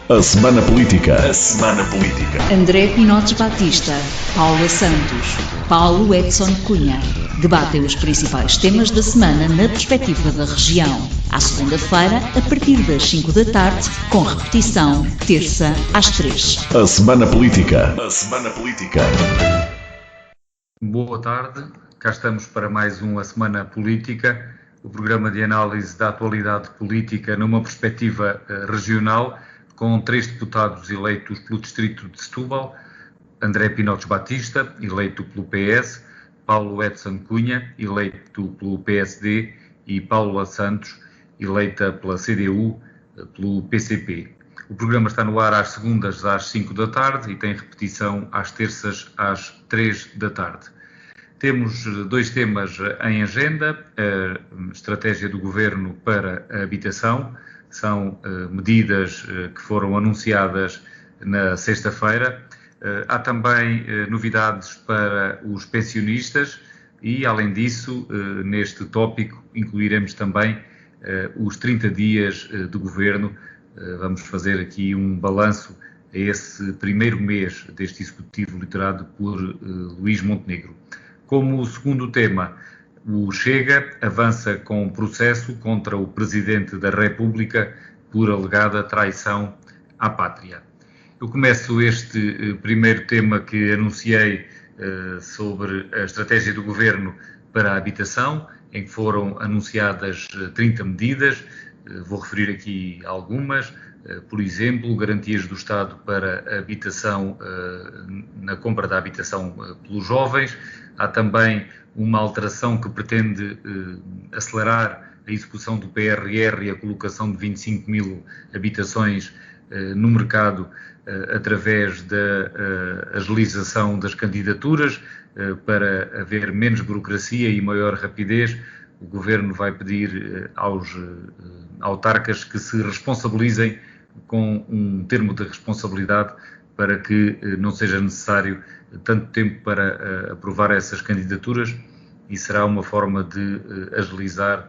A Semana Política. A Semana Política. André Pinotes Batista, Paula Santos, Paulo Edson Cunha. Debatem os principais temas da semana na perspectiva da região. À segunda-feira, a partir das 5 da tarde, com repetição, terça às 3. A Semana Política. A Semana Política. Boa tarde, cá estamos para mais A Semana Política, o programa de análise da atualidade política numa perspectiva regional, com 3 deputados eleitos pelo Distrito de Setúbal: André Pinotes Batista, eleito pelo PS, Paulo Edson Cunha, eleito pelo PSD, e Paula Santos, eleita pela CDU, pelo PCP. O programa está no ar às segundas às 5 da tarde e tem repetição às terças às 3 da tarde. Temos 2 temas em agenda: a estratégia do Governo para a habitação. São medidas que foram anunciadas na sexta-feira. Há também novidades para os pensionistas e, além disso, neste tópico incluiremos também os 30 dias do Governo. Vamos fazer aqui um balanço a esse primeiro mês deste Executivo liderado por Luís Montenegro. Como segundo tema, o Chega avança com um processo contra o Presidente da República por alegada traição à pátria. Eu começo este primeiro tema que anunciei sobre a estratégia do Governo para a habitação, em que foram anunciadas 30 medidas. Vou referir aqui algumas. Por exemplo, garantias do Estado para a habitação, na compra da habitação pelos jovens. Há também uma alteração que pretende acelerar a execução do PRR e a colocação de 25 mil habitações no mercado através da agilização das candidaturas. Para haver menos burocracia e maior rapidez, o Governo vai pedir aos autarcas que se responsabilizem com um termo de responsabilidade para que não seja necessário tanto tempo para aprovar essas candidaturas, e será uma forma de agilizar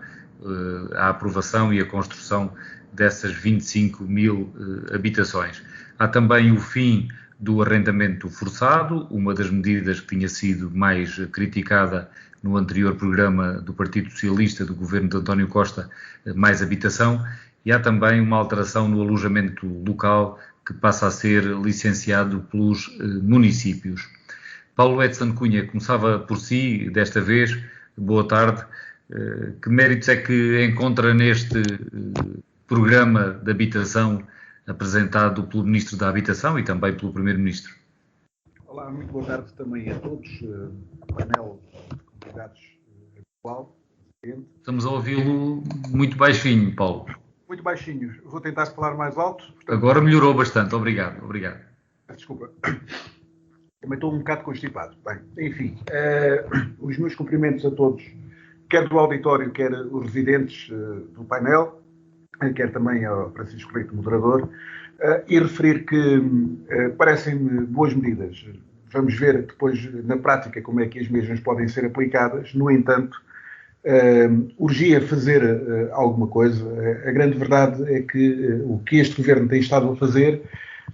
a aprovação e a construção dessas 25 mil habitações. Há também o fim do arrendamento forçado, uma das medidas que tinha sido mais criticada no anterior programa do Partido Socialista, do governo de António Costa, Mais Habitação, e há também uma alteração no alojamento local que passa a ser licenciado pelos municípios. Paulo Edson Cunha, começava por si, desta vez. Boa tarde. Que méritos é que encontra neste programa de habitação apresentado pelo Ministro da Habitação e também pelo Primeiro-Ministro? Olá, muito boa tarde também a todos, painel de convidados habitual. Estamos a ouvi-lo muito baixinho, Paulo. Muito baixinho. Vou tentar falar mais alto. Portanto... Agora melhorou bastante. Obrigado. Desculpa. Também estou um bocado constipado. Bem, enfim, os meus cumprimentos a todos, quer do auditório, quer os residentes do painel, quer também ao Francisco Leite, moderador, e referir que parecem-me boas medidas. Vamos ver depois, na prática, como é que as mesmas podem ser aplicadas. No entanto, urgia fazer alguma coisa. A grande verdade é que o que este Governo tem estado a fazer,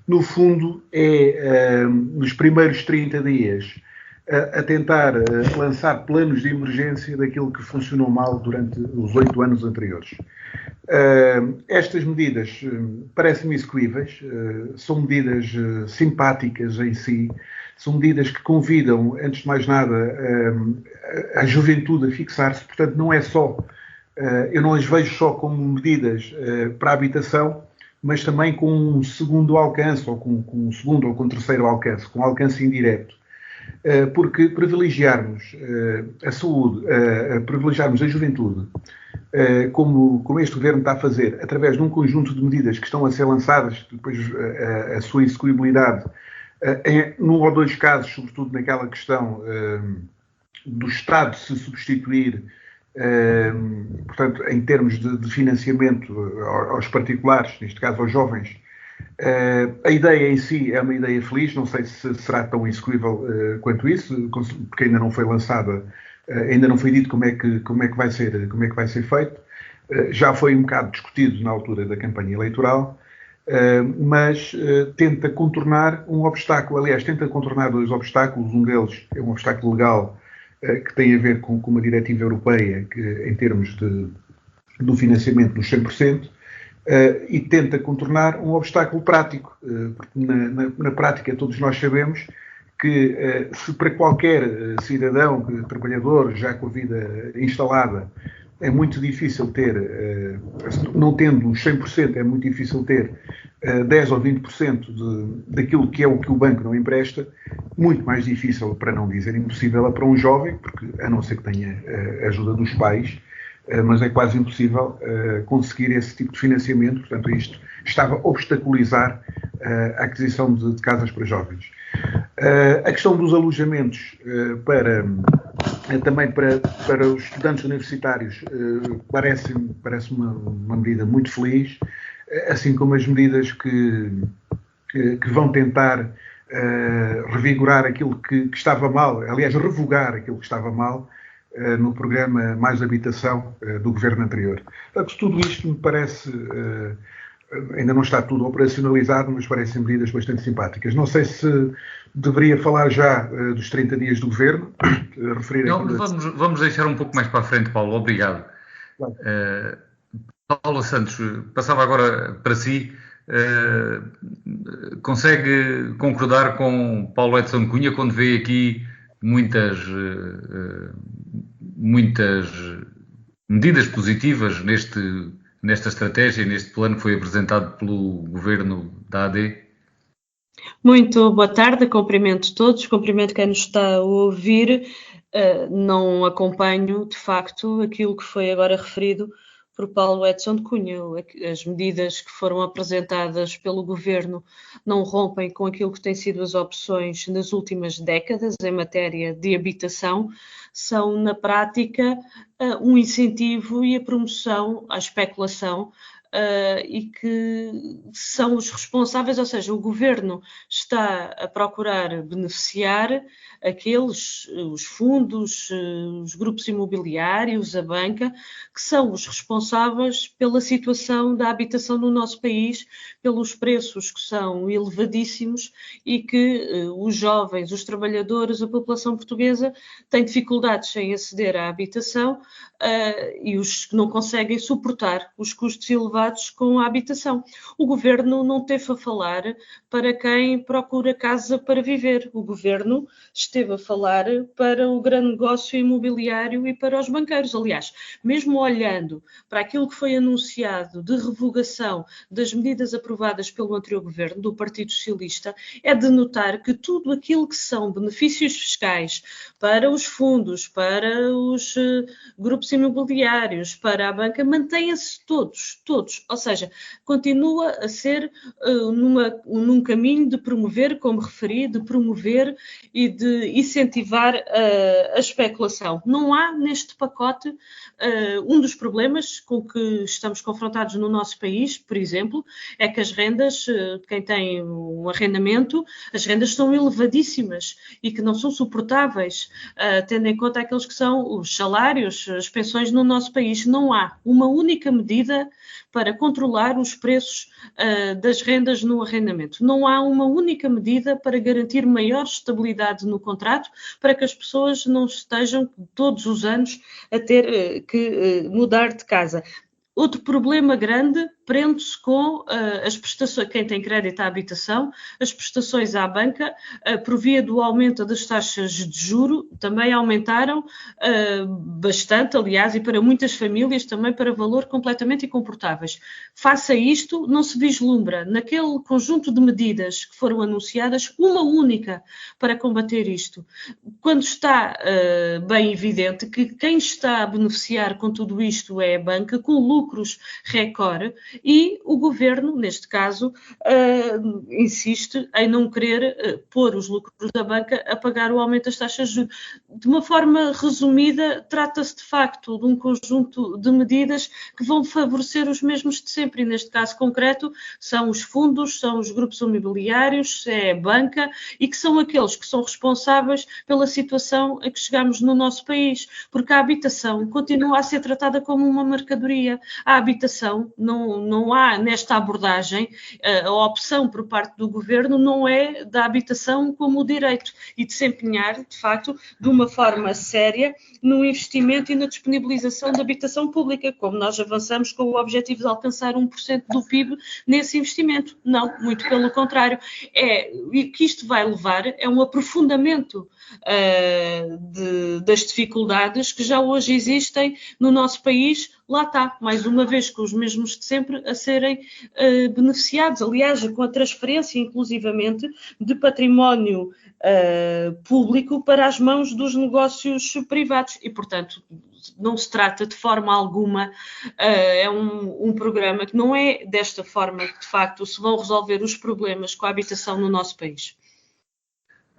no fundo, é, nos primeiros 30 dias, a tentar lançar planos de emergência daquilo que funcionou mal durante os 8 anos anteriores. Estas medidas parecem-me execuíveis, são medidas simpáticas em si, são medidas que convidam, antes de mais nada, a juventude a fixar-se. Portanto, não é só, eu não as vejo só como medidas para a habitação, mas também com um segundo alcance, ou com um segundo ou com um terceiro alcance, com alcance indireto. Porque privilegiarmos a saúde, privilegiarmos a juventude, como este Governo está a fazer, através de um conjunto de medidas que estão a ser lançadas, depois a sua execuibilidade, num ou dois casos, sobretudo naquela questão do Estado se substituir, portanto, em termos de financiamento aos particulares, neste caso aos jovens. A ideia em si é uma ideia feliz, não sei se será tão execuível quanto isso, porque ainda não foi lançada, ainda não foi dito como é que vai ser feito. Já foi um bocado discutido na altura da campanha eleitoral. mas tenta contornar um obstáculo. Aliás, tenta contornar 2 obstáculos. Um deles é um obstáculo legal que tem a ver com uma diretiva europeia que, em termos do financiamento dos 100%, e tenta contornar um obstáculo prático, porque na prática todos nós sabemos que se para qualquer cidadão, trabalhador já com a vida instalada, é muito difícil ter, não tendo os 100%, é muito difícil ter 10 ou 20% daquilo que é o que o banco não empresta, muito mais difícil, para não dizer impossível, é para um jovem, porque a não ser que tenha a ajuda dos pais, mas é quase impossível conseguir esse tipo de financiamento. Portanto, isto estava a obstaculizar a aquisição de casas para jovens. A questão dos alojamentos também para os estudantes universitários parece uma medida muito feliz, assim como as medidas que vão tentar revigorar aquilo que estava mal, aliás, revogar aquilo que estava mal no programa Mais Habitação do governo anterior. Portanto, tudo isto me parece, ainda não está tudo operacionalizado, mas parecem medidas bastante simpáticas. Não sei se deveria falar já dos 30 dias do governo. Não, vamos deixar um pouco mais para a frente, Paulo. Obrigado. Claro. Paula Santos, passava agora para si. Consegue concordar com Paulo Edson Cunha quando vê aqui muitas medidas positivas nesta estratégia, neste plano que foi apresentado pelo governo da AD? Muito boa tarde, cumprimento todos, cumprimento quem nos está a ouvir. Não acompanho, de facto, aquilo que foi agora referido por Paulo Edson Cunha. As medidas que foram apresentadas pelo governo não rompem com aquilo que têm sido as opções nas últimas décadas em matéria de habitação. São, na prática, um incentivo e a promoção à especulação, e que são os responsáveis, ou seja, o governo está a procurar beneficiar os fundos, os grupos imobiliários, a banca, que são os responsáveis pela situação da habitação no nosso país, pelos preços que são elevadíssimos e que os jovens, os trabalhadores, a população portuguesa têm dificuldades em aceder à habitação, e os que não conseguem suportar os custos elevados com a habitação. O governo não teve a falar para quem procura casa para viver. O governo esteve a falar para o grande negócio imobiliário e para os banqueiros. Aliás, mesmo olhando para aquilo que foi anunciado de revogação das medidas aprovadas pelo anterior governo, do Partido Socialista, é de notar que tudo aquilo que são benefícios fiscais para os fundos, para os grupos imobiliários, para a banca, mantêm-se todos. Ou seja, continua a ser num caminho de promover, como referi, de promover e de incentivar a especulação. Não há neste pacote um dos problemas com que estamos confrontados no nosso país, por exemplo, é que as rendas, quem tem um arrendamento, as rendas são elevadíssimas e que não são suportáveis, tendo em conta aqueles que são os salários, as pensões no nosso país. Não há uma única medida para controlar os preços das rendas no arrendamento. Não há uma única medida para garantir maior estabilidade no contrato, para que as pessoas não estejam todos os anos a ter que mudar de casa. Outro problema grande prende-se com as prestações, quem tem crédito à habitação, as prestações à banca, por via do aumento das taxas de juro, também aumentaram bastante, aliás, e para muitas famílias também para valor completamente incomportáveis. Face a isto, não se vislumbra naquele conjunto de medidas que foram anunciadas uma única para combater isto, quando está bem evidente que quem está a beneficiar com tudo isto é a banca, com lucros recorde, e o governo, neste caso, insiste em não querer pôr os lucros da banca a pagar o aumento das taxas de juros. De uma forma resumida, trata-se de facto de um conjunto de medidas que vão favorecer os mesmos de sempre, e neste caso concreto são os fundos, são os grupos imobiliários, é a banca, e que são aqueles que são responsáveis pela situação a que chegamos no nosso país, porque a habitação continua a ser tratada como uma mercadoria. A habitação não não há nesta abordagem, a opção por parte do Governo não é da habitação como o direito e de se empenhar, de facto, de uma forma séria no investimento e na disponibilização de habitação pública, como nós avançamos com o objetivo de alcançar 1% do PIB nesse investimento. Não, muito pelo contrário. O que isto vai levar é um aprofundamento das dificuldades que já hoje existem no nosso país. Lá está, mais uma vez, com os mesmos de sempre a serem beneficiados. Aliás, com a transferência, inclusivamente, de património público para as mãos dos negócios privados. E, portanto, não se trata de forma alguma, é um programa que não é desta forma que, de facto, se vão resolver os problemas com a habitação no nosso país.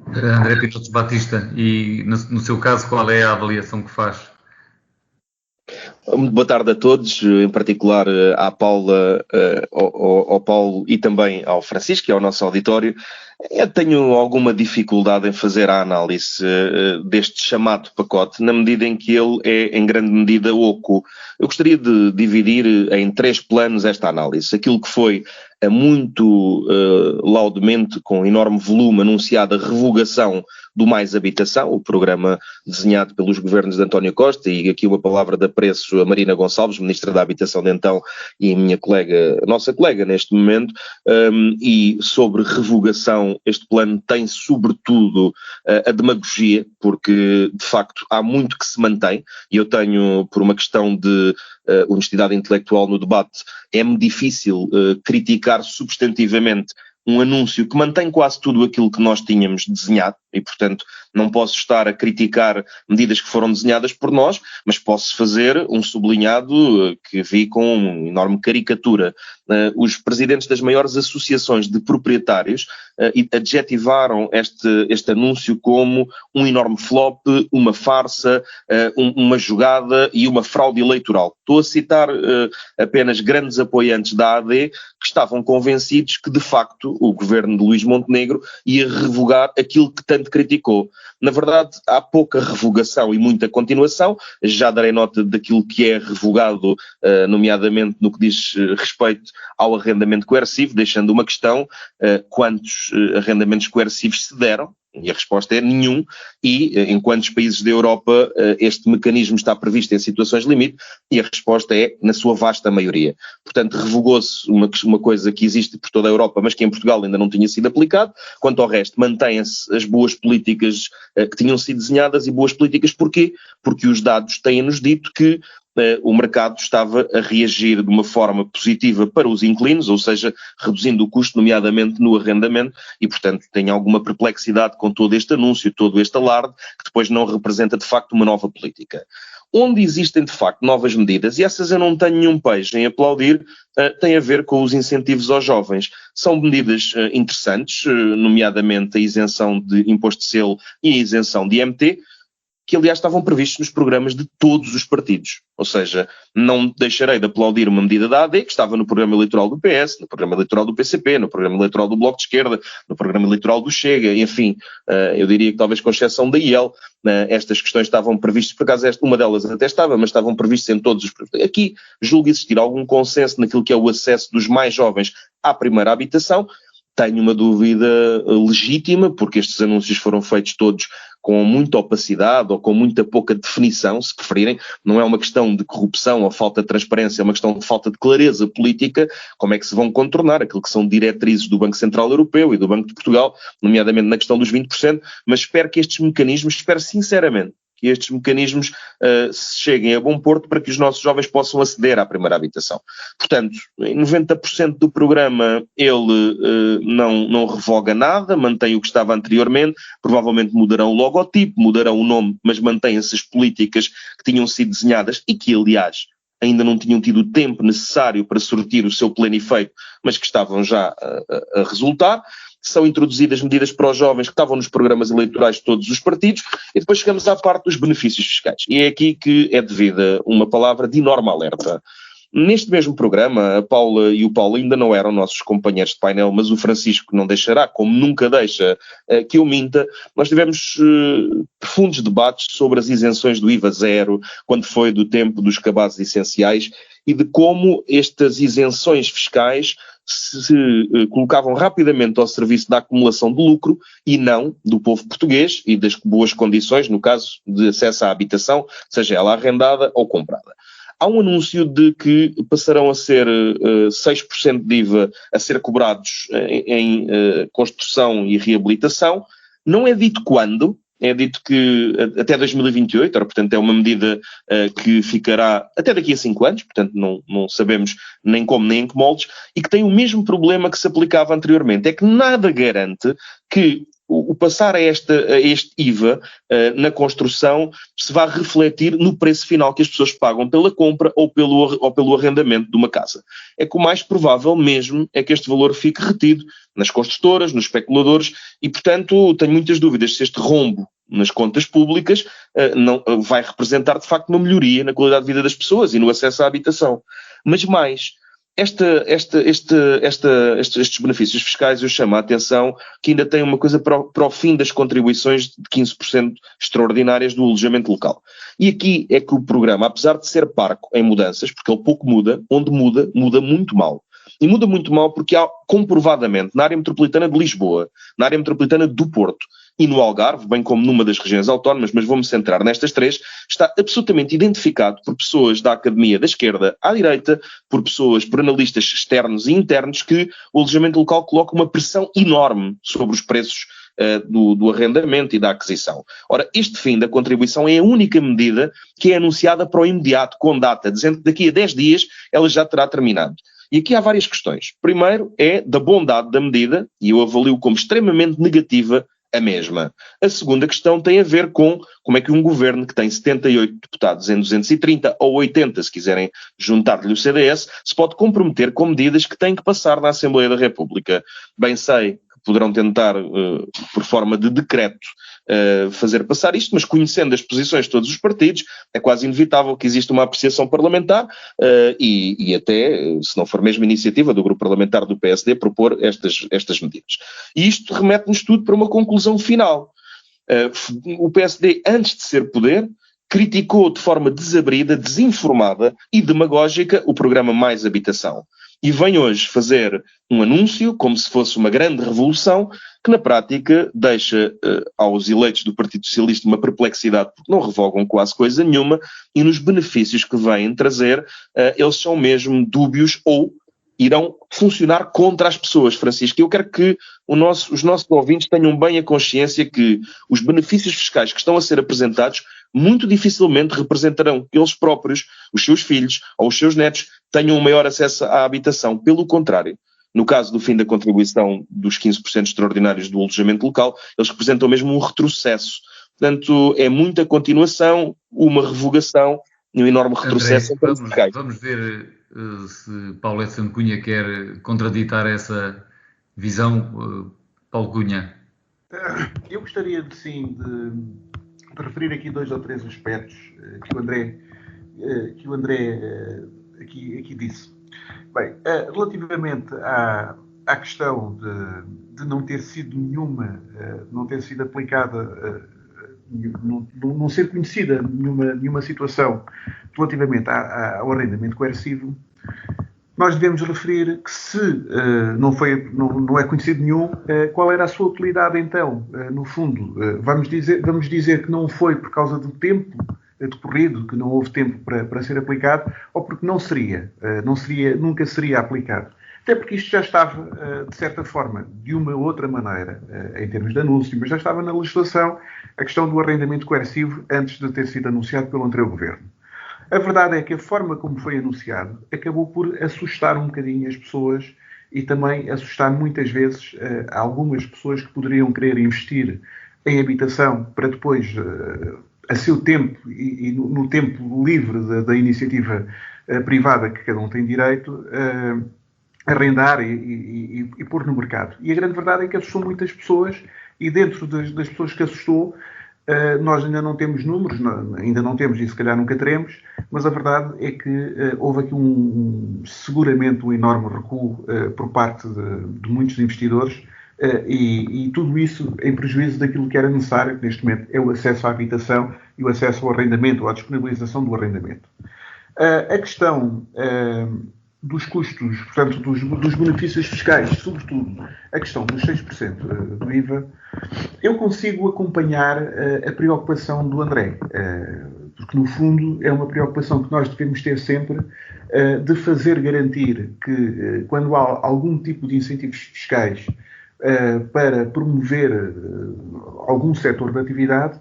André Pinotes Batista, e no seu caso, qual é a avaliação que faz? Muito boa tarde a todos, em particular à Paula, ao Paulo e também ao Francisco e ao nosso auditório. Eu tenho alguma dificuldade em fazer a análise deste chamado pacote, na medida em que ele é, em grande medida, oco. Eu gostaria de dividir em 3 planos esta análise. Aquilo que foi muito laudemente, com enorme volume, anunciada revogação do Mais Habitação, o programa desenhado pelos governos de António Costa, e aqui uma palavra de apreço a Marina Gonçalves, Ministra da Habitação de então, e nossa colega neste momento, e sobre revogação, este plano tem sobretudo a demagogia, porque de facto há muito que se mantém, e eu tenho, por uma questão de honestidade intelectual no debate, é-me difícil criticar substantivamente um anúncio que mantém quase tudo aquilo que nós tínhamos desenhado e, portanto, não posso estar a criticar medidas que foram desenhadas por nós, mas posso fazer um sublinhado que vi com uma enorme caricatura. Os presidentes das maiores associações de proprietários adjetivaram este anúncio como um enorme flop, uma farsa, uma jogada e uma fraude eleitoral. Estou a citar apenas grandes apoiantes da AD que estavam convencidos que, de facto, o governo de Luís Montenegro ia revogar aquilo que tanto criticou. Na verdade, há pouca revogação e muita continuação. Já darei nota daquilo que é revogado, nomeadamente no que diz respeito ao arrendamento coercivo, deixando uma questão: quantos arrendamentos coercivos se deram? E a resposta é nenhum, e em quantos países da Europa este mecanismo está previsto em situações limite? E a resposta é na sua vasta maioria. Portanto, revogou-se uma coisa que existe por toda a Europa, mas que em Portugal ainda não tinha sido aplicado. Quanto ao resto, mantêm-se as boas políticas que tinham sido desenhadas. E boas políticas porquê? Porque os dados têm-nos dito que o mercado estava a reagir de uma forma positiva para os inquilinos, ou seja, reduzindo o custo, nomeadamente no arrendamento, e, portanto, tenho alguma perplexidade com todo este anúncio, todo este alarde, que depois não representa, de facto, uma nova política. Onde existem, de facto, novas medidas, e essas eu não tenho nenhum peixe em aplaudir, tem a ver com os incentivos aos jovens. São medidas interessantes, nomeadamente a isenção de imposto de selo e a isenção de IMT, que aliás estavam previstos nos programas de todos os partidos. Ou seja, não deixarei de aplaudir uma medida da AD, que estava no programa eleitoral do PS, no programa eleitoral do PCP, no programa eleitoral do Bloco de Esquerda, no programa eleitoral do Chega, enfim, eu diria que talvez com exceção da IEL, estas questões estavam previstas, por acaso uma delas até estava, mas estavam previstas em todos os partidos. Aqui julgo existir algum consenso naquilo que é o acesso dos mais jovens à primeira habitação. Tenho uma dúvida legítima, porque estes anúncios foram feitos todos com muita opacidade ou com muita pouca definição, se preferirem. Não é uma questão de corrupção ou falta de transparência, é uma questão de falta de clareza política. Como é que se vão contornar aquilo que são diretrizes do Banco Central Europeu e do Banco de Portugal, nomeadamente na questão dos 20%, mas espero que estes mecanismos, espero sinceramente, que estes mecanismos cheguem a bom porto para que os nossos jovens possam aceder à primeira habitação. Portanto, em 90% do programa ele não revoga nada, mantém o que estava anteriormente, provavelmente mudarão o logotipo, mudarão o nome, mas mantêm-se as políticas que tinham sido desenhadas e que, aliás, ainda não tinham tido o tempo necessário para surtir o seu pleno efeito, mas que estavam já a resultar. São introduzidas medidas para os jovens que estavam nos programas eleitorais de todos os partidos, e depois chegamos à parte dos benefícios fiscais. E é aqui que é devida uma palavra de enorme alerta. Neste mesmo programa, a Paula e o Paulo ainda não eram nossos companheiros de painel, mas o Francisco não deixará, como nunca deixa, que eu minta. Nós tivemos profundos debates sobre as isenções do IVA zero, quando foi do tempo dos cabazes essenciais, e de como estas isenções fiscais se colocavam rapidamente ao serviço da acumulação de lucro e não do povo português e das boas condições, no caso de acesso à habitação, seja ela arrendada ou comprada. Há um anúncio de que passarão a ser 6% de IVA a ser cobrados em construção e reabilitação. Não é dito quando. É dito que até 2028, portanto é uma medida que ficará até daqui a 5 anos, portanto não sabemos nem como nem em que moldes, e que tem o mesmo problema que se aplicava anteriormente, é que nada garante que o passar a este IVA na construção se vai refletir no preço final que as pessoas pagam pela compra ou pelo arrendamento de uma casa. É que o mais provável mesmo é que este valor fique retido nas construtoras, nos especuladores, e portanto tenho muitas dúvidas se este rombo nas contas públicas não vai representar de facto uma melhoria na qualidade de vida das pessoas e no acesso à habitação. Mas mais, estes benefícios fiscais, eu chamo a atenção que ainda tem uma coisa para o fim das contribuições de 15% extraordinárias do alojamento local. E aqui é que o programa, apesar de ser parco em mudanças, porque ele pouco muda, onde muda, muda muito mal. E muda muito mal porque há, comprovadamente, na área metropolitana de Lisboa, na área metropolitana do Porto e no Algarve, bem como numa das regiões autónomas, mas vou-me centrar nestas três, está absolutamente identificado por pessoas da academia da esquerda à direita, por analistas externos e internos, que o alojamento local coloca uma pressão enorme sobre os preços do arrendamento e da aquisição. Ora, este fim da contribuição é a única medida que é anunciada para o imediato, com data, dizendo que daqui a 10 dias ela já terá terminado. E aqui há várias questões. Primeiro é da bondade da medida, e eu avalio como extremamente negativa a mesma. A segunda questão tem a ver com como é que um governo que tem 78 deputados em 230 ou 80, se quiserem juntar-lhe o CDS, se pode comprometer com medidas que têm que passar na Assembleia da República. Bem sei que poderão tentar, por forma de decreto, fazer passar isto, mas conhecendo as posições de todos os partidos, é quase inevitável que exista uma apreciação parlamentar e até, se não for mesmo iniciativa do grupo parlamentar do PSD, propor estas medidas. E isto remete-nos tudo para uma conclusão final. O PSD, antes de ser poder, criticou de forma desabrida, desinformada e demagógica o programa Mais Habitação. E vem hoje fazer um anúncio, como se fosse uma grande revolução, que na prática deixa aos eleitos do Partido Socialista uma perplexidade, porque não revogam quase coisa nenhuma, e nos benefícios que vêm trazer, eles são mesmo dúbios ou irão funcionar contra as pessoas, Francisco. Eu quero que os nossos ouvintes tenham bem a consciência que os benefícios fiscais que estão a ser apresentados muito dificilmente representarão que eles próprios, os seus filhos ou os seus netos tenham um maior acesso à habitação. Pelo contrário, no caso do fim da contribuição dos 15% extraordinários do alojamento local, eles representam mesmo um retrocesso. Portanto, é muita continuação, uma revogação e um enorme retrocesso. André, vamos ver se Paulo Edson Cunha quer contraditar essa visão. Paulo Cunha. Eu gostaria de referir aqui 2 ou 3 aspectos que o André aqui disse. Bem, relativamente à questão de não ter sido não ter sido aplicada, não ser conhecida nenhuma situação relativamente ao arrendamento coercivo, nós devemos referir que se não é conhecido nenhum, qual era a sua utilidade então? No fundo, vamos dizer que não foi por causa do tempo decorrido, que não houve tempo para ser aplicado, ou porque nunca seria aplicado. Até porque isto já estava, de certa forma, de uma outra maneira, em termos de anúncio, mas já estava na legislação a questão do arrendamento coercivo antes de ter sido anunciado pelo anterior governo. A verdade é que a forma como foi anunciado acabou por assustar um bocadinho as pessoas e também assustar muitas vezes algumas pessoas que poderiam querer investir em habitação para depois, a seu tempo e no tempo livre da iniciativa privada que cada um tem direito, arrendar e pôr no mercado. E a grande verdade é que assustou muitas pessoas e dentro das pessoas que assustou, Nós ainda não temos números, ainda não temos e se calhar nunca teremos, mas a verdade é que houve aqui seguramente um enorme recuo por parte de muitos investidores e tudo isso em prejuízo daquilo que era necessário, que neste momento é o acesso à habitação e o acesso ao arrendamento, ou à disponibilização do arrendamento. A questão dos custos, portanto, dos benefícios fiscais, sobretudo a questão dos 6% do IVA, eu consigo acompanhar a preocupação do André, porque no fundo é uma preocupação que nós devemos ter sempre de fazer garantir que quando há algum tipo de incentivos fiscais para promover algum setor de atividade,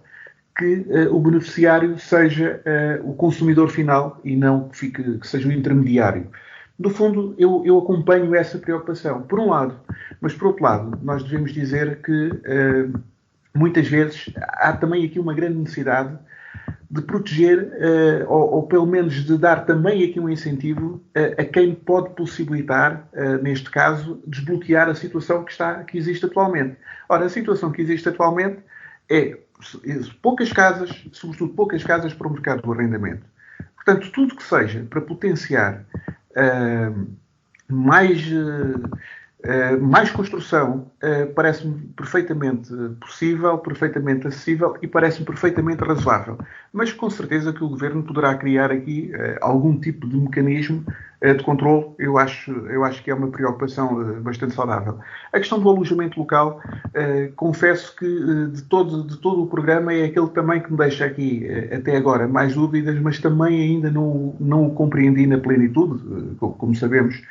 que o beneficiário seja o consumidor final e não que seja o intermediário. No fundo, eu acompanho essa preocupação, por um lado, mas por outro lado, nós devemos dizer que muitas vezes há também aqui uma grande necessidade de proteger, ou pelo menos de dar também aqui um incentivo a quem pode possibilitar, neste caso, desbloquear a situação que existe atualmente. Ora, a situação que existe atualmente é poucas casas, sobretudo poucas casas para o mercado do arrendamento. Portanto, tudo que seja para potenciar mais construção parece-me perfeitamente possível, perfeitamente acessível e parece-me perfeitamente razoável. Mas com certeza que o Governo poderá criar aqui algum tipo de mecanismo de controle. Eu acho que é uma preocupação bastante saudável. A questão do alojamento local, confesso que de todo o programa é aquele também que me deixa aqui até agora mais dúvidas, mas também ainda não o compreendi na plenitude. Como sabemos,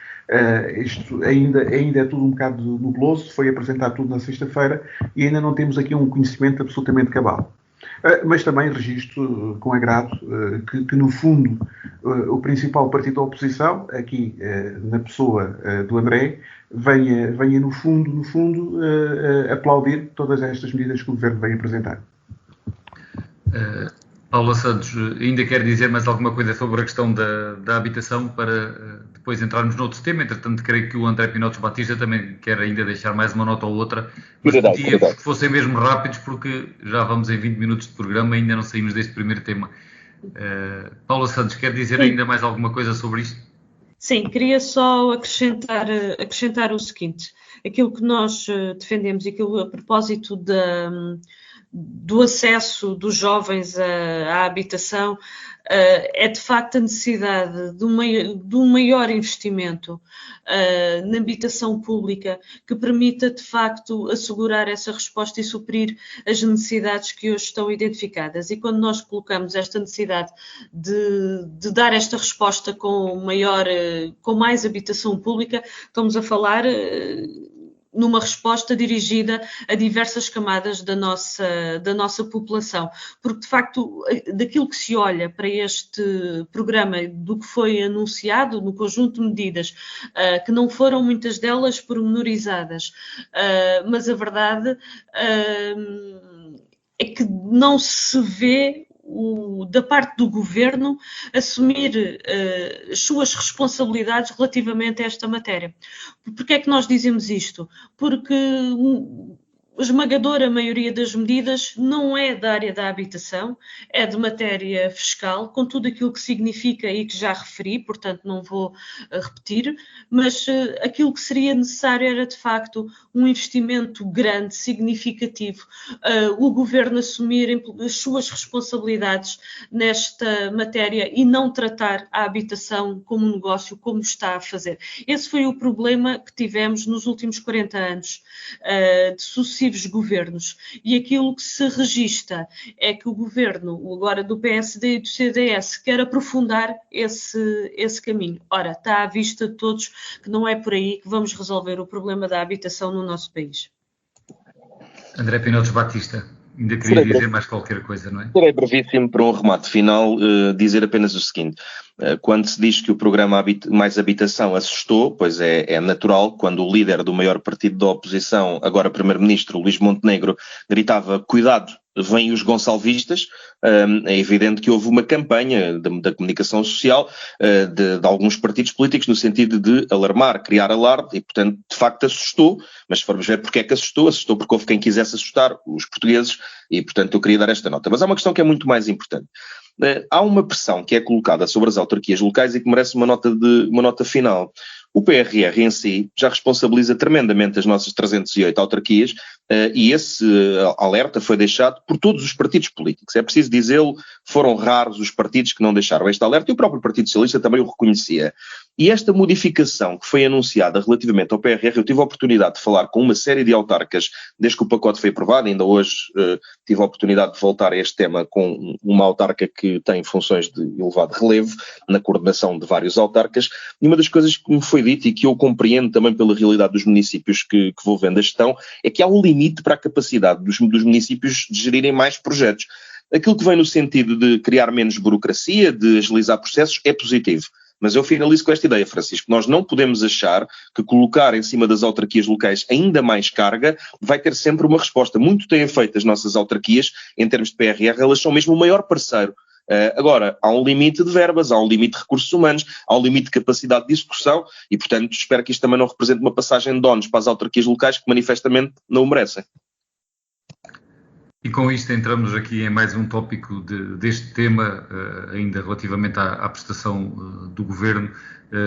isto ainda é tudo um bocado nebuloso, foi apresentado tudo na sexta-feira e ainda não temos aqui um conhecimento absolutamente cabal. Mas também registro com agrado que no fundo, o principal partido da oposição, aqui na pessoa do André, venha no fundo, aplaudir todas estas medidas que o Governo vem apresentar. Paula Santos, ainda quer dizer mais alguma coisa sobre a questão da habitação para depois entrarmos noutro tema? Entretanto, creio que o André Pinotes Batista também quer ainda deixar mais uma nota ou outra, mas pedia-vos que fossem mesmo rápidos porque já vamos em 20 minutos de programa e ainda não saímos deste primeiro tema. Paula Santos, quer dizer ainda mais alguma coisa sobre isto? Sim, queria só acrescentar o seguinte, aquilo que nós defendemos e aquilo a propósito do acesso dos jovens à habitação, é de facto a necessidade de um maior investimento na habitação pública que permita de facto assegurar essa resposta e suprir as necessidades que hoje estão identificadas. E quando nós colocamos esta necessidade de dar esta resposta com mais habitação pública, estamos a falar numa resposta dirigida a diversas camadas da nossa população. Porque, de facto, daquilo que se olha para este programa, do que foi anunciado, no conjunto de medidas, que não foram muitas delas pormenorizadas, mas a verdade é que não se vê da parte do Governo assumir as suas responsabilidades relativamente a esta matéria. Porquê é que nós dizemos isto? Porque a esmagadora maioria das medidas não é da área da habitação, é de matéria fiscal, com tudo aquilo que significa e que já referi, portanto não vou repetir, mas aquilo que seria necessário era de facto um investimento grande, significativo, o Governo assumir as suas responsabilidades nesta matéria e não tratar a habitação como um negócio, como está a fazer. Esse foi o problema que tivemos nos últimos 40 anos de sucessivos governos, e aquilo que se registra é que o governo, agora do PSD e do CDS, quer aprofundar esse caminho. Ora, está à vista de todos que não é por aí que vamos resolver o problema da habitação no nosso país. André Pinotes Batista, ainda queria dizer mais qualquer coisa, não é? Serei brevíssimo para um remate final, dizer apenas o seguinte. Quando se diz que o programa Mais Habitação assustou, pois é natural, quando o líder do maior partido da oposição, agora primeiro-ministro, Luís Montenegro, gritava cuidado vêm os gonçalvistas. É evidente que houve uma campanha da comunicação social de alguns partidos políticos no sentido de alarmar, criar alarde e, portanto, de facto assustou, mas se formos ver porque é que assustou porque houve quem quisesse assustar os portugueses e, portanto, eu queria dar esta nota. Mas há uma questão que é muito mais importante. Há uma pressão que é colocada sobre as autarquias locais e que merece uma nota final. O PRR em si já responsabiliza tremendamente as nossas 308 autarquias e esse alerta foi deixado por todos os partidos políticos. É preciso dizê-lo, foram raros os partidos que não deixaram este alerta e o próprio Partido Socialista também o reconhecia. E esta modificação que foi anunciada relativamente ao PRR, eu tive a oportunidade de falar com uma série de autarcas desde que o pacote foi aprovado, ainda hoje tive a oportunidade de voltar a este tema com uma autarca que tem funções de elevado relevo na coordenação de vários autarcas, e uma das coisas que me foi dito e que eu compreendo também pela realidade dos municípios que vou vendo a gestão, é que há um limite para a capacidade dos municípios de gerirem mais projetos. Aquilo que vem no sentido de criar menos burocracia, de agilizar processos, é positivo. Mas eu finalizo com esta ideia, Francisco. Nós não podemos achar que colocar em cima das autarquias locais ainda mais carga vai ter sempre uma resposta. Muito têm feito as nossas autarquias, em termos de PRR, elas são mesmo o maior parceiro. Agora, há um limite de verbas, há um limite de recursos humanos, há um limite de capacidade de execução e, portanto, espero que isto também não represente uma passagem de ónus para as autarquias locais que manifestamente não o merecem. E com isto entramos aqui em mais um tópico deste tema, ainda relativamente à prestação do Governo,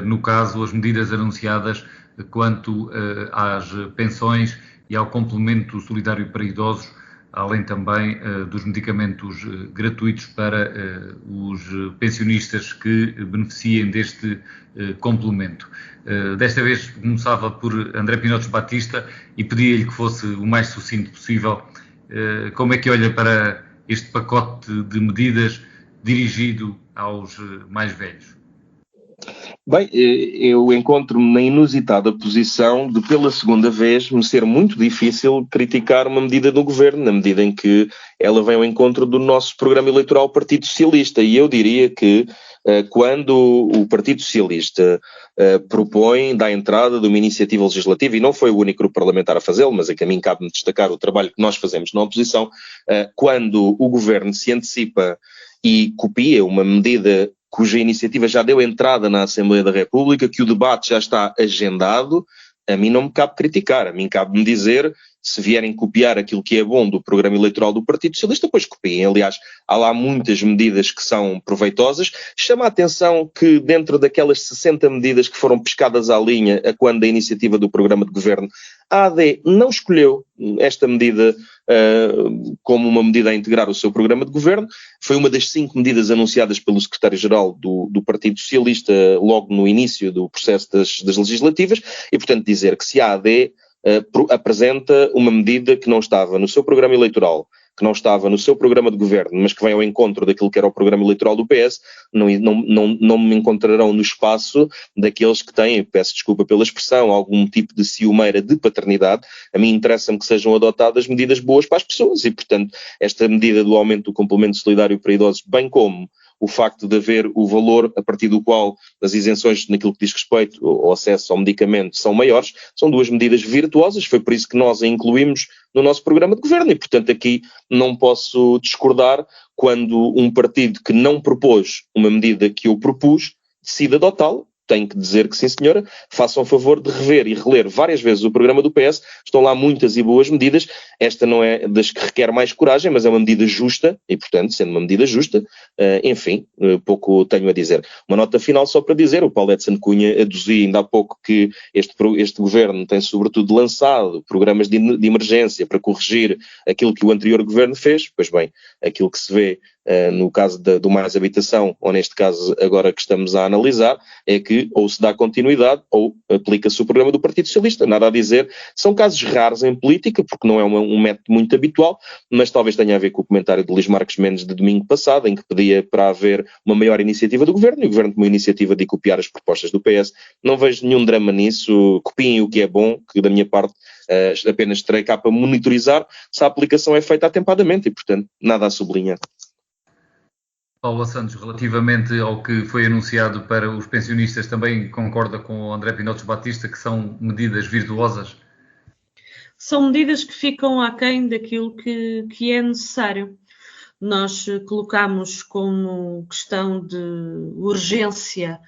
no caso, as medidas anunciadas quanto às pensões e ao complemento solidário para idosos, além também dos medicamentos gratuitos para os pensionistas que beneficiem deste complemento. Desta vez começava por André Pinotes Batista e pedia-lhe que fosse o mais sucinto possível. Como é que olha para este pacote de medidas dirigido aos mais velhos? Bem, eu encontro-me na inusitada posição de, pela segunda vez, me ser muito difícil criticar uma medida do Governo, na medida em que ela vem ao encontro do nosso programa eleitoral Partido Socialista. E eu diria que quando o Partido Socialista propõe, dá entrada de uma iniciativa legislativa, e não foi o único grupo parlamentar a fazê-lo, mas a mim cabe-me destacar o trabalho que nós fazemos na oposição, quando o Governo se antecipa e copia uma medida cuja iniciativa já deu entrada na Assembleia da República, que o debate já está agendado, a mim não me cabe criticar, a mim cabe-me dizer, se vierem copiar aquilo que é bom do programa eleitoral do Partido Socialista, pois copiem. Aliás, há lá muitas medidas que são proveitosas. Chama a atenção que dentro daquelas 60 medidas que foram pescadas à linha a quando da iniciativa do programa de governo, a AD não escolheu esta medida como uma medida a integrar o seu programa de governo. Foi uma das 5 medidas anunciadas pelo secretário-geral do Partido Socialista logo no início do processo das legislativas e, portanto, dizer que se a AD apresenta uma medida que não estava no seu programa eleitoral, que não estava no seu programa de governo, mas que vem ao encontro daquilo que era o programa eleitoral do PS, não me encontrarão no espaço daqueles que têm, peço desculpa pela expressão, algum tipo de ciumeira de paternidade. A mim interessa-me que sejam adotadas medidas boas para as pessoas e, portanto, esta medida do aumento do complemento solidário para idosos, bem como o facto de haver o valor a partir do qual as isenções naquilo que diz respeito ao acesso ao medicamento são maiores, são 2 medidas virtuosas, foi por isso que nós a incluímos no nosso programa de governo e, portanto, aqui não posso discordar quando um partido que não propôs uma medida que eu propus decide adotá-la. Tenho que dizer que sim, senhora, façam o favor de rever e reler várias vezes o programa do PS, estão lá muitas e boas medidas, esta não é das que requer mais coragem, mas é uma medida justa, e portanto, sendo uma medida justa, enfim, pouco tenho a dizer. Uma nota final só para dizer, o Paulo Edson Cunha aduzia ainda há pouco que este governo tem sobretudo lançado programas de emergência para corrigir aquilo que o anterior governo fez, pois bem, aquilo que se vê no caso do Mais Habitação, ou neste caso agora que estamos a analisar, é que ou se dá continuidade ou aplica-se o programa do Partido Socialista. Nada a dizer, são casos raros em política, porque não é um método muito habitual, mas talvez tenha a ver com o comentário de Luís Marques Mendes de domingo passado, em que pedia para haver uma maior iniciativa do Governo, e o Governo tomou a iniciativa de copiar as propostas do PS. Não vejo nenhum drama nisso, copiem o que é bom, que da minha parte apenas terei cá para monitorizar se a aplicação é feita atempadamente e, portanto, nada a sublinhar. Paula Santos, relativamente ao que foi anunciado para os pensionistas, também concorda com o André Pinotes Batista que são medidas virtuosas? são medidas que ficam aquém daquilo que é necessário. Nós colocamos como questão de urgência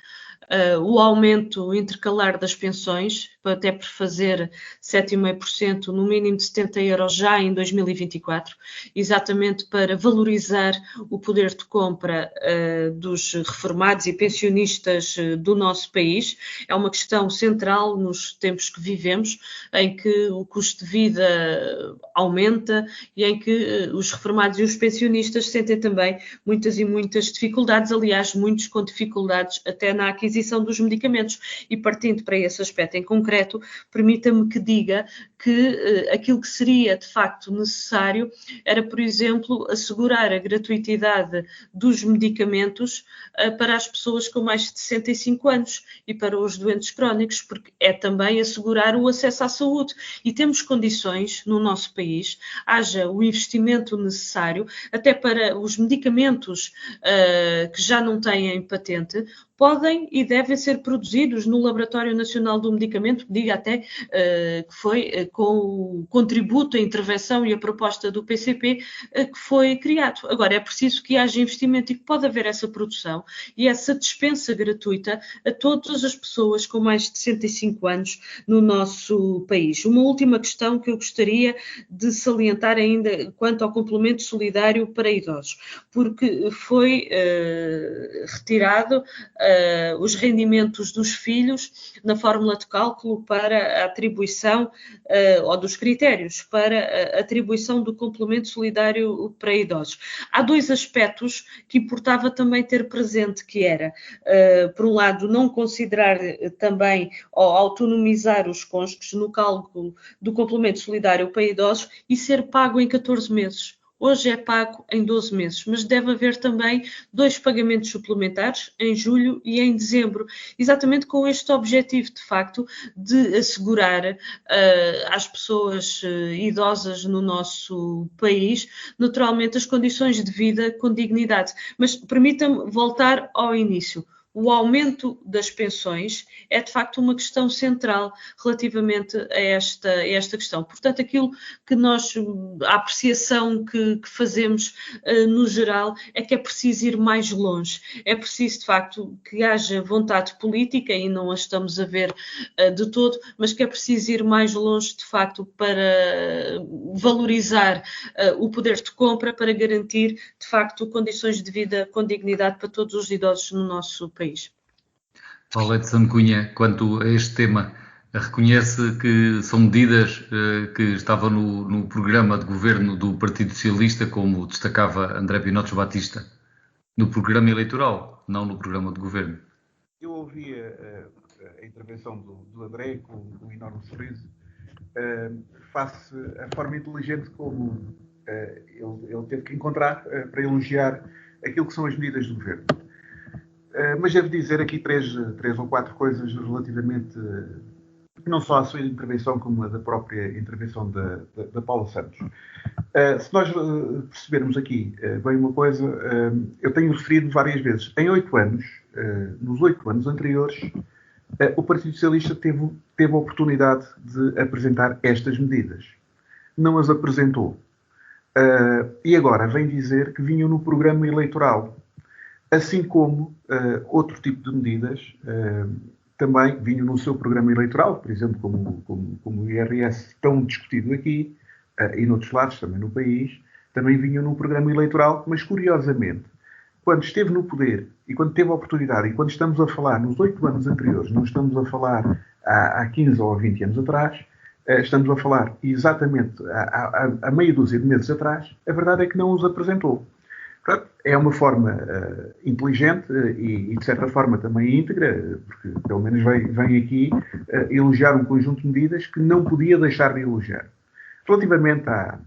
o aumento intercalar das pensões, até por fazer 7,5%, no mínimo de 70 euros já em 2024, exatamente para valorizar o poder de compra dos reformados e pensionistas do nosso país. É uma questão central nos tempos que vivemos, em que o custo de vida aumenta e em que os reformados e os pensionistas sentem também muitas e muitas dificuldades, aliás, muitos com dificuldades até na aquisição dos medicamentos. E partindo para esse aspecto em concreto, permita-me que diga que aquilo que seria de facto necessário era, por exemplo, assegurar a gratuitidade dos medicamentos para as pessoas com mais de 65 anos e para os doentes crónicos, porque é também assegurar o acesso à saúde. E temos condições no nosso país, haja o investimento necessário, até para os medicamentos que já não têm patente, podem e devem ser produzidos no Laboratório Nacional do Medicamento, diga até que foi com o contributo, a intervenção e a proposta do PCP que foi criado. Agora, é preciso que haja investimento e que pode haver essa produção e essa dispensa gratuita a todas as pessoas com mais de 65 anos no nosso país. Uma última questão que eu gostaria de salientar ainda quanto ao complemento solidário para idosos, porque foi retirado os rendimentos dos filhos na fórmula de cálculo para a atribuição, ou dos critérios para a atribuição do complemento solidário para idosos. Há dois aspectos que importava também ter presente, que era, por um lado, não considerar também ou autonomizar os cônjuges no cálculo do complemento solidário para idosos e ser pago em 14 meses. Hoje é pago em 12 meses, mas deve haver também 2 pagamentos suplementares, em julho e em dezembro, exatamente com este objetivo, de facto, de assegurar às pessoas idosas no nosso país, naturalmente, as condições de vida com dignidade. Mas permita-me voltar ao início. O aumento das pensões é, de facto, uma questão central relativamente a esta questão. Portanto, aquilo que nós, a apreciação que fazemos no geral, é que é preciso ir mais longe. É preciso, de facto, que haja vontade política, e não a estamos a ver de todo, mas que é preciso ir mais longe, de facto, para valorizar o poder de compra, para garantir, de facto, condições de vida com dignidade para todos os idosos no nosso país. Paulo Edson Cunha, quanto a este tema, reconhece que são medidas que estavam no programa de governo do Partido Socialista, como destacava André Pinotes Batista, no programa eleitoral, não no programa de governo? Eu ouvi a intervenção do André com um enorme sorriso, face à forma inteligente como ele teve que encontrar para elogiar aquilo que são as medidas do governo. Mas devo dizer aqui três ou quatro coisas relativamente, não só à sua intervenção, como a da própria intervenção da Paula Santos. Se nós percebermos aqui bem uma coisa, eu tenho referido várias vezes, em 8 anos, nos 8 anos anteriores, o Partido Socialista teve a oportunidade de apresentar estas medidas. Não as apresentou. E agora vem dizer que vinham no programa eleitoral. Assim como outro tipo de medidas também vinham no seu programa eleitoral, por exemplo, como o IRS tão discutido aqui, e noutros lados também no país, também vinham no programa eleitoral, mas curiosamente, quando esteve no poder e quando teve a oportunidade, e quando estamos a falar nos 8 anos anteriores, não estamos a falar há 15 ou 20 anos atrás, estamos a falar exatamente há meia dúzia de meses atrás, a verdade é que não os apresentou. É uma forma inteligente e, de certa forma, também íntegra, porque pelo menos vem aqui elogiar um conjunto de medidas que não podia deixar de elogiar. Relativamente à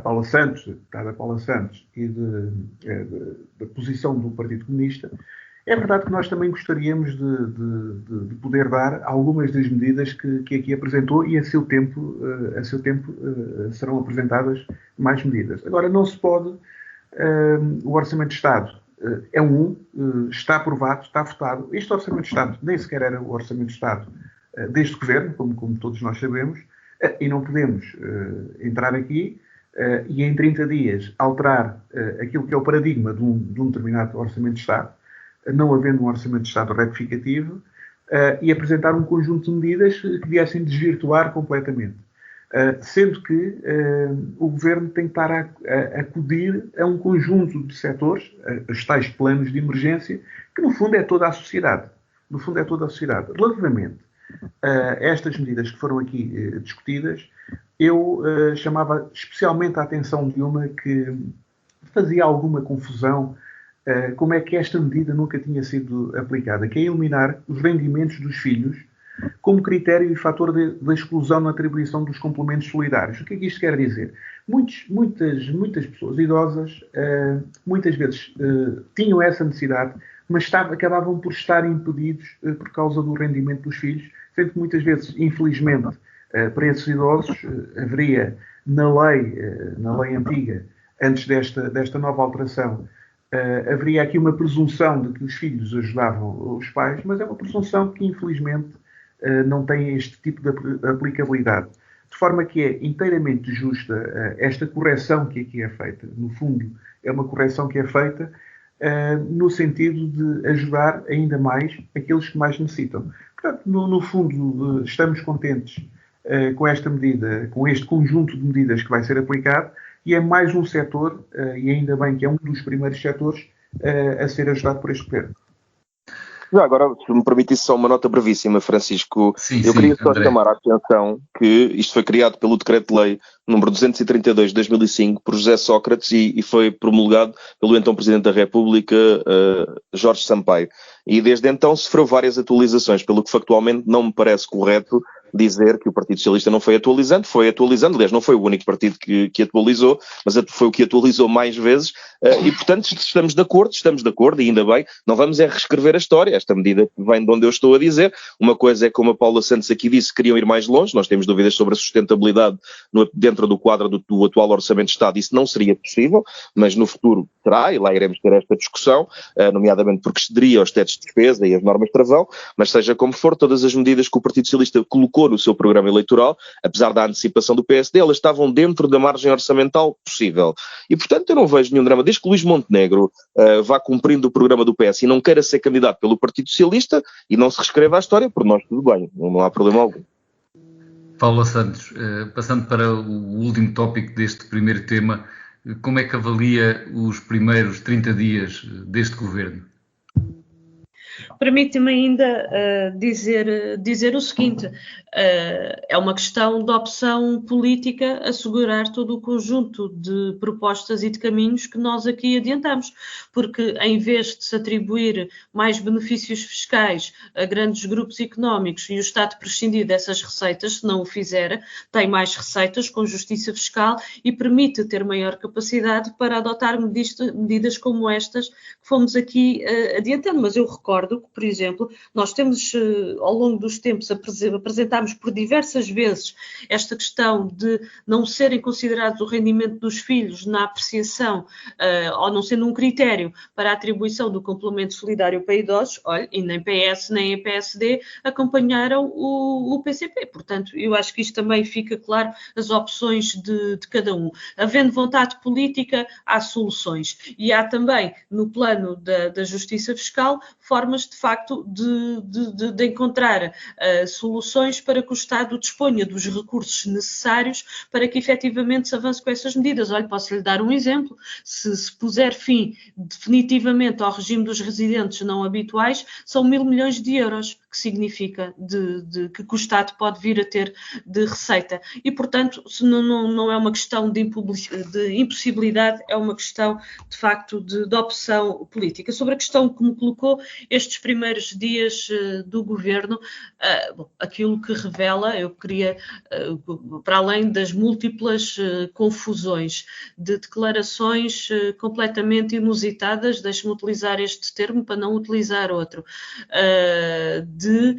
Paula Santos, da Paula Santos e da posição do Partido Comunista, é verdade que nós também gostaríamos de poder dar algumas das medidas que aqui apresentou e a seu tempo serão apresentadas mais medidas. Agora, não se pode... o Orçamento de Estado é está aprovado, está votado. Este Orçamento de Estado nem sequer era o Orçamento de Estado deste Governo, como todos nós sabemos, E não podemos entrar aqui e em 30 dias alterar aquilo que é o paradigma de um determinado Orçamento de Estado, não havendo um Orçamento de Estado retificativo, e apresentar um conjunto de medidas que viessem desvirtuar completamente. Sendo que o Governo tem que estar a acudir a um conjunto de setores, os tais planos de emergência, que no fundo é toda a sociedade. Relativamente a estas medidas que foram aqui discutidas, eu chamava especialmente a atenção de uma que fazia alguma confusão, como é que esta medida nunca tinha sido aplicada, que é eliminar os rendimentos dos filhos como critério e fator da exclusão na atribuição dos complementos solidários. O que é que isto quer dizer? Muitas pessoas idosas, muitas vezes tinham essa necessidade, mas acabavam por estar impedidos por causa do rendimento dos filhos, sendo que muitas vezes, infelizmente, para esses idosos, haveria na lei antiga, antes desta nova alteração, haveria aqui uma presunção de que os filhos ajudavam os pais, mas é uma presunção que, infelizmente, não tem este tipo de aplicabilidade. De forma que é inteiramente justa esta correção que aqui é feita. No fundo, é uma correção que é feita no sentido de ajudar ainda mais aqueles que mais necessitam. Portanto, no fundo, estamos contentes com esta medida, com este conjunto de medidas que vai ser aplicado, e é mais um setor, e ainda bem que é um dos primeiros setores, a ser ajudado por este governo. Já agora, se me permitisse só uma nota brevíssima, Francisco, eu queria só chamar a atenção que isto foi criado pelo Decreto-Lei número 232 de 2005 por José Sócrates e foi promulgado pelo então Presidente da República, Jorge Sampaio. E desde então sofreu várias atualizações, pelo que factualmente não me parece correto dizer que o Partido Socialista não foi atualizando, aliás, não foi o único partido que atualizou, mas foi o que atualizou mais vezes, e portanto estamos de acordo, e ainda bem, não vamos reescrever a história, esta medida vem de onde eu estou a dizer. Uma coisa é, como a Paula Santos aqui disse, queriam ir mais longe, nós temos dúvidas sobre a sustentabilidade dentro do quadro do atual Orçamento de Estado, isso não seria possível, mas no futuro terá, e lá iremos ter esta discussão, nomeadamente porque excederia aos tetos de despesa e as normas travão, mas seja como for, todas as medidas que o Partido Socialista colocou no seu programa eleitoral, apesar da antecipação do PSD, elas estavam dentro da margem orçamental possível. E, portanto, eu não vejo nenhum drama. Desde que Luís Montenegro vá cumprindo o programa do PS e não queira ser candidato pelo Partido Socialista e não se reescreva a história, por nós tudo bem, não há problema algum. Paula Santos, passando para o último tópico deste primeiro tema, como é que avalia os primeiros 30 dias deste governo? Permite-me ainda dizer o seguinte, é uma questão de opção política assegurar todo o conjunto de propostas e de caminhos que nós aqui adiantamos, porque em vez de se atribuir mais benefícios fiscais a grandes grupos económicos e o Estado prescindir dessas receitas, se não o fizer, tem mais receitas com justiça fiscal e permite ter maior capacidade para adotar medidas como estas que fomos aqui adiantando. Mas eu recordo que, por exemplo, nós temos, ao longo dos tempos, apresentámos por diversas vezes esta questão de não serem considerados o rendimento dos filhos na apreciação, ou não sendo um critério para a atribuição do complemento solidário para idosos. Olha, e nem PS nem a PSD acompanharam o PCP. Portanto, eu acho que isto também fica claro, as opções de cada um. Havendo vontade política, há soluções. E há também, no plano da justiça fiscal, formas, de facto, de encontrar soluções para que o Estado disponha dos recursos necessários para que efetivamente se avance com essas medidas. Olha, posso-lhe dar um exemplo. Se puser fim definitivamente ao regime dos residentes não habituais, são 1.000 milhões de euros, que significa que o Estado pode vir a ter de receita. E, portanto, não é uma questão de impossibilidade, é uma questão, de facto, de opção política. Sobre a questão que me colocou, estes primeiros dias do governo, aquilo que revela, eu queria, para além das múltiplas confusões de declarações completamente inusitadas, deixe-me utilizar este termo para não utilizar outro, de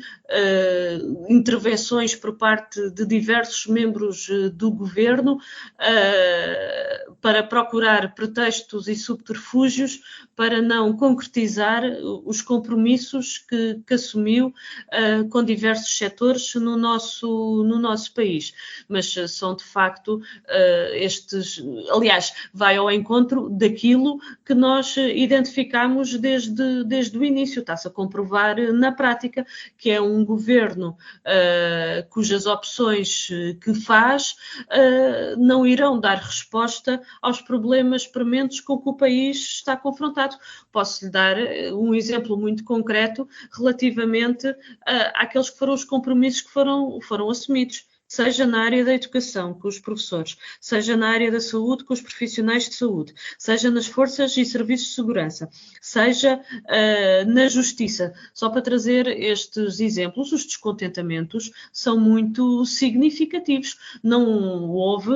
intervenções por parte de diversos membros do governo para procurar pretextos e subterfúgios para não concretizar os compromissos que assumiu com diversos setores no nosso país. Mas são de facto aliás, vai ao encontro daquilo que nós identificamos desde o início. Está-se a comprovar na prática que é um governo cujas opções que faz não irão dar resposta aos problemas prementes com que o país está confrontado. Posso-lhe dar um exemplo muito concreto relativamente àqueles que foram os compromissos que foram assumidos. Seja na área da educação, com os professores, seja na área da saúde, com os profissionais de saúde, seja nas forças e serviços de segurança, seja na justiça. Só para trazer estes exemplos, os descontentamentos são muito significativos. Não houve,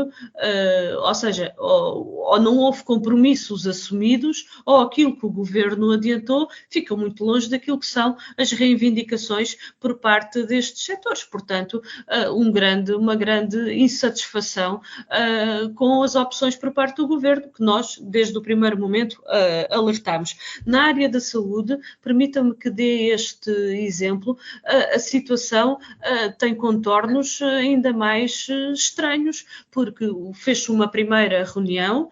ou não houve compromissos assumidos, ou aquilo que o governo adiantou fica muito longe daquilo que são as reivindicações por parte destes setores. Portanto, uma grande insatisfação com as opções por parte do governo, que nós, desde o primeiro momento, alertámos. Na área da saúde, permita-me que dê este exemplo, a situação tem contornos ainda mais estranhos, porque fez-se uma primeira reunião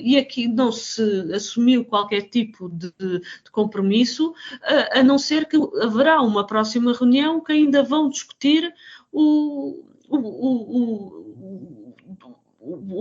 e aqui não se assumiu qualquer tipo de compromisso, a não ser que haverá uma próxima reunião que ainda vão discutir o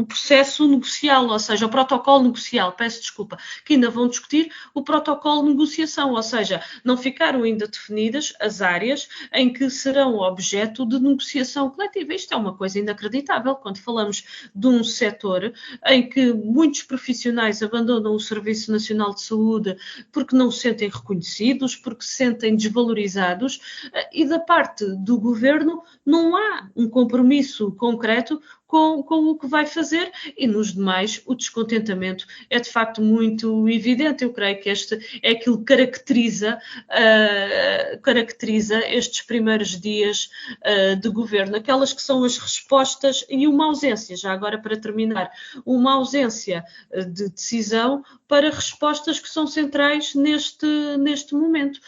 processo negocial, ou seja, o protocolo negocial, peço desculpa, que ainda vão discutir o protocolo de negociação, ou seja, não ficaram ainda definidas as áreas em que serão objeto de negociação coletiva. Isto é uma coisa inacreditável quando falamos de um setor em que muitos profissionais abandonam o Serviço Nacional de Saúde porque não se sentem reconhecidos, porque se sentem desvalorizados, e da parte do governo não há um compromisso concreto com o que vai fazer, e nos demais o descontentamento é de facto muito evidente. Eu creio que este é aquilo que caracteriza estes primeiros dias de governo, aquelas que são as respostas e uma ausência, já agora para terminar, uma ausência de decisão para respostas que são centrais neste momento.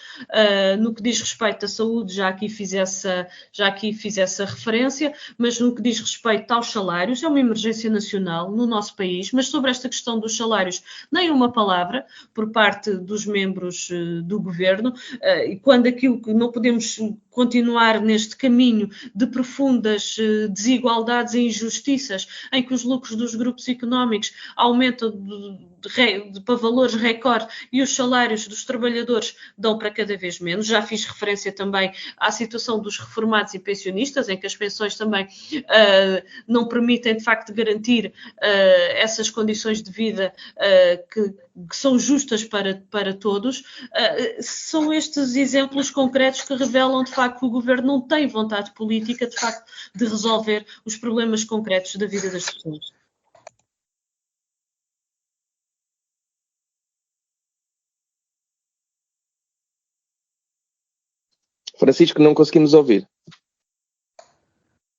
No que diz respeito à saúde, já aqui fiz essa referência, mas no que diz respeito aos salários, é uma emergência nacional no nosso país, mas sobre esta questão dos salários, nem uma palavra por parte dos membros do governo, e quando aquilo que não podemos continuar neste caminho de profundas desigualdades e injustiças, em que os lucros dos grupos económicos aumentam para valores recorde e os salários dos trabalhadores dão para cada vez menos. Já fiz referência também à situação dos reformados e pensionistas, em que as pensões também não permitem, de facto, garantir essas condições de vida que são justas para todos. São estes exemplos concretos que revelam, de facto, que o governo não tem vontade política, de facto, de resolver os problemas concretos da vida das pessoas. Francisco, não conseguimos ouvir.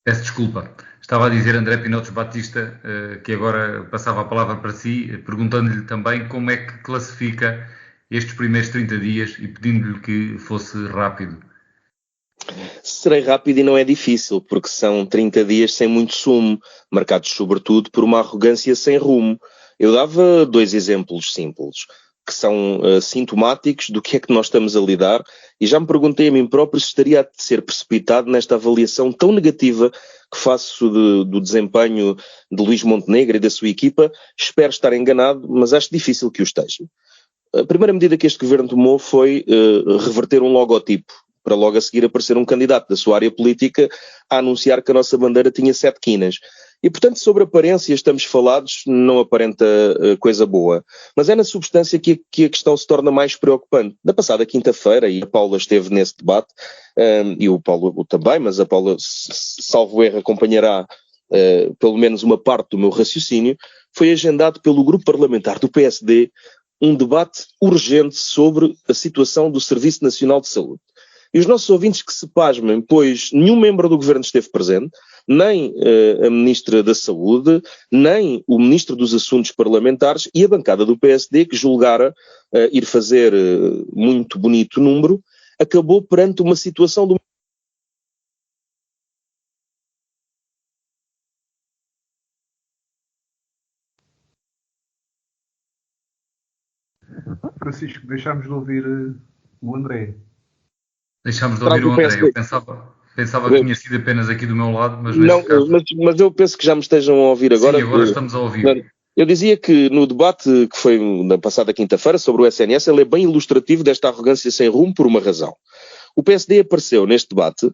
Peço desculpa. Estava a dizer André Pinotes Batista que agora passava a palavra para si, perguntando-lhe também como é que classifica estes primeiros 30 dias e pedindo-lhe que fosse rápido. Serei rápido e não é difícil, porque são 30 dias sem muito sumo, marcados sobretudo por uma arrogância sem rumo. Eu dava 2 exemplos simples, que são sintomáticos do que é que nós estamos a lidar, e já me perguntei a mim próprio se estaria a ser precipitado nesta avaliação tão negativa que faço do desempenho de Luís Montenegro e da sua equipa. Espero estar enganado, mas acho difícil que o esteja. A primeira medida que este governo tomou foi reverter um logotipo, para logo a seguir aparecer um candidato da sua área política a anunciar que a nossa bandeira tinha 7 quinas. E, portanto, sobre aparência estamos falados, não aparenta coisa boa. Mas é na substância que a questão se torna mais preocupante. Na passada quinta-feira, e a Paula esteve nesse debate, e o Paulo também, mas a Paula, salvo erro, acompanhará pelo menos uma parte do meu raciocínio, foi agendado pelo grupo parlamentar do PSD um debate urgente sobre a situação do Serviço Nacional de Saúde. E os nossos ouvintes que se pasmem, pois nenhum membro do governo esteve presente, nem a Ministra da Saúde, nem o Ministro dos Assuntos Parlamentares e a bancada do PSD, que julgara ir fazer muito bonito número, acabou perante uma situação do... Francisco, deixámos de ouvir o André. Deixámos de ouvir o André. Eu pensava que tinha sido apenas aqui do meu lado, mas neste caso... mas eu penso que já me estejam a ouvir agora. Sim, agora estamos a ouvir. Eu dizia que no debate que foi na passada quinta-feira sobre o SNS, ele é bem ilustrativo desta arrogância sem rumo por uma razão. O PSD apareceu neste debate,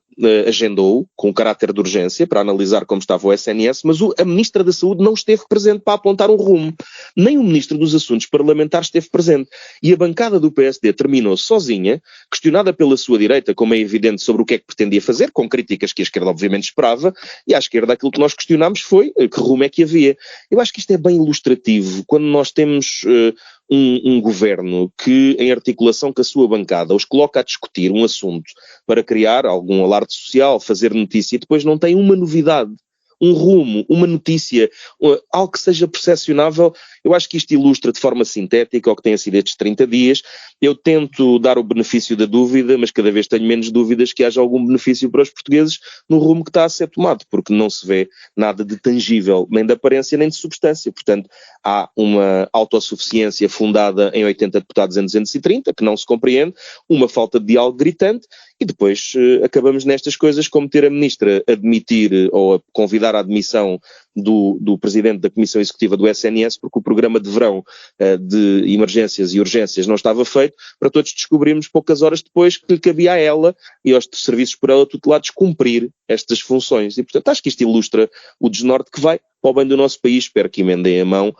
agendou-o com caráter de urgência para analisar como estava o SNS, mas a Ministra da Saúde não esteve presente para apontar um rumo. Nem o Ministro dos Assuntos Parlamentares esteve presente. E a bancada do PSD terminou sozinha, questionada pela sua direita, como é evidente, sobre o que é que pretendia fazer, com críticas que a esquerda obviamente esperava, e à esquerda aquilo que nós questionámos foi que rumo é que havia. Eu acho que isto é bem ilustrativo, quando nós temos... Um governo que, em articulação com a sua bancada, os coloca a discutir um assunto para criar algum alarde social, fazer notícia, e depois não tem uma novidade, um rumo, uma notícia, algo que seja percepcionável. Eu acho que isto ilustra de forma sintética o que tem sido estes 30 dias. Eu tento dar o benefício da dúvida, mas cada vez tenho menos dúvidas que haja algum benefício para os portugueses no rumo que está a ser tomado, porque não se vê nada de tangível, nem de aparência, nem de substância. Portanto, há uma autossuficiência fundada em 80 deputados em 230, que não se compreende, uma falta de diálogo gritante, e depois acabamos nestas coisas, como ter a Ministra a admitir ou a convidar à admissão do Presidente da Comissão Executiva do SNS, porque o programa de verão de emergências e urgências não estava feito, para todos descobrirmos poucas horas depois que lhe cabia a ela e aos serviços por ela tutelados cumprir estas funções. E, portanto, acho que isto ilustra o desnorte que vai para o bem do nosso país. Espero que emendem a mão.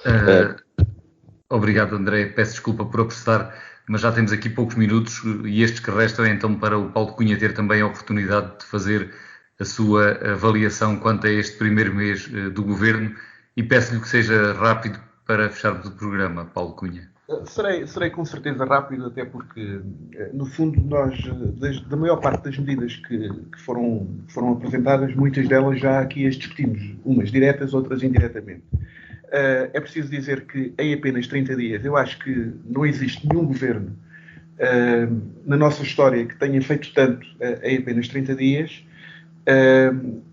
Obrigado, André. Peço desculpa por apressar, mas já temos aqui poucos minutos e estes que restam é então para o Paulo Cunha ter também a oportunidade de fazer a sua avaliação quanto a este primeiro mês do Governo, e peço-lhe que seja rápido para fecharmos o programa, Paulo Cunha. Serei com certeza rápido, até porque, no fundo, nós, da maior parte das medidas que foram apresentadas, muitas delas já aqui as discutimos, umas diretas, outras indiretamente. É preciso dizer que em apenas 30 dias, eu acho que não existe nenhum governo na nossa história que tenha feito tanto em apenas 30 dias,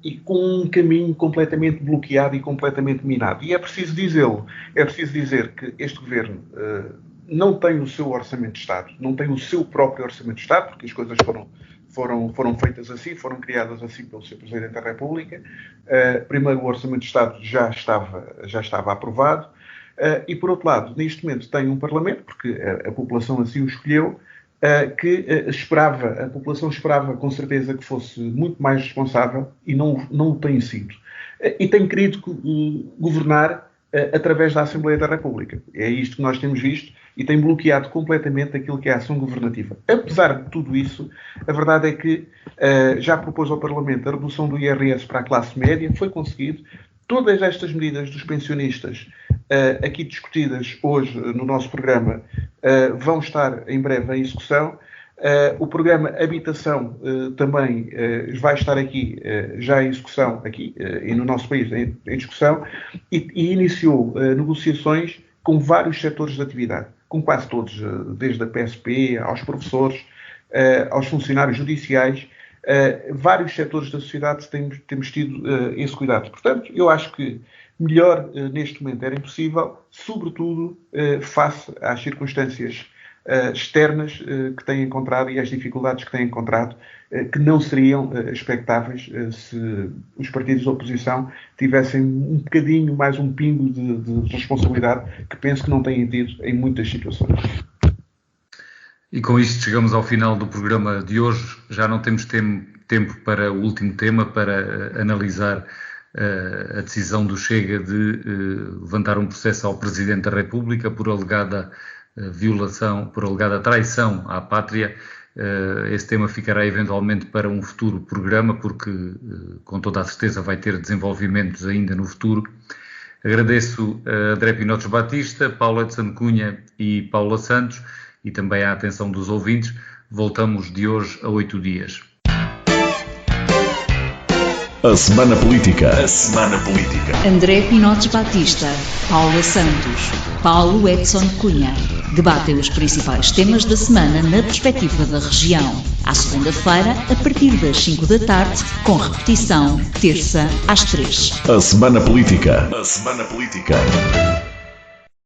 e com um caminho completamente bloqueado e completamente minado. E é preciso dizê-lo. É preciso dizer que este governo não tem o seu orçamento de Estado, não tem o seu próprio orçamento de Estado, porque as coisas foram feitas assim, foram criadas assim pelo Sr. Presidente da República. Primeiro, o orçamento de Estado já estava aprovado. E, por outro lado, neste momento tem um Parlamento, porque a população assim o escolheu, a população esperava com certeza que fosse muito mais responsável e não o tem sido. E tem querido governar através da Assembleia da República. É isto que nós temos visto e tem bloqueado completamente aquilo que é a ação governativa. Apesar de tudo isso, a verdade é que já propôs ao Parlamento a redução do IRS para a classe média, foi conseguido. Todas estas medidas dos pensionistas aqui discutidas hoje no nosso programa vão estar em breve em execução. O programa Habitação também vai estar aqui já em execução, aqui e no nosso país em discussão, e iniciou negociações com vários setores de atividade, com quase todos, desde a PSP aos professores, aos funcionários judiciais. Vários setores da sociedade temos tido esse cuidado. Portanto, eu acho que melhor neste momento era impossível, sobretudo face às circunstâncias externas que têm encontrado e às dificuldades que têm encontrado, que não seriam expectáveis se os partidos de oposição tivessem um bocadinho mais um pingo de responsabilidade, que penso que não têm tido em muitas situações. E com isto chegamos ao final do programa de hoje. Já não temos tempo para o último tema, para analisar a decisão do Chega de levantar um processo ao Presidente da República por alegada violação, por alegada traição à pátria. Esse tema ficará eventualmente para um futuro programa, porque com toda a certeza vai ter desenvolvimentos ainda no futuro. Agradeço a André Pinotes Batista, Paulo Edson Cunha e Paula Santos, e também a atenção dos ouvintes. Voltamos de hoje a 8 dias. A Semana Política. A Semana Política. André Pinotes Batista, Paula Santos, Paulo Edson Cunha. Debatem os principais temas da semana na perspectiva da região. À segunda-feira, a partir das 5 da tarde, com repetição, terça às 3. A Semana Política. A Semana Política.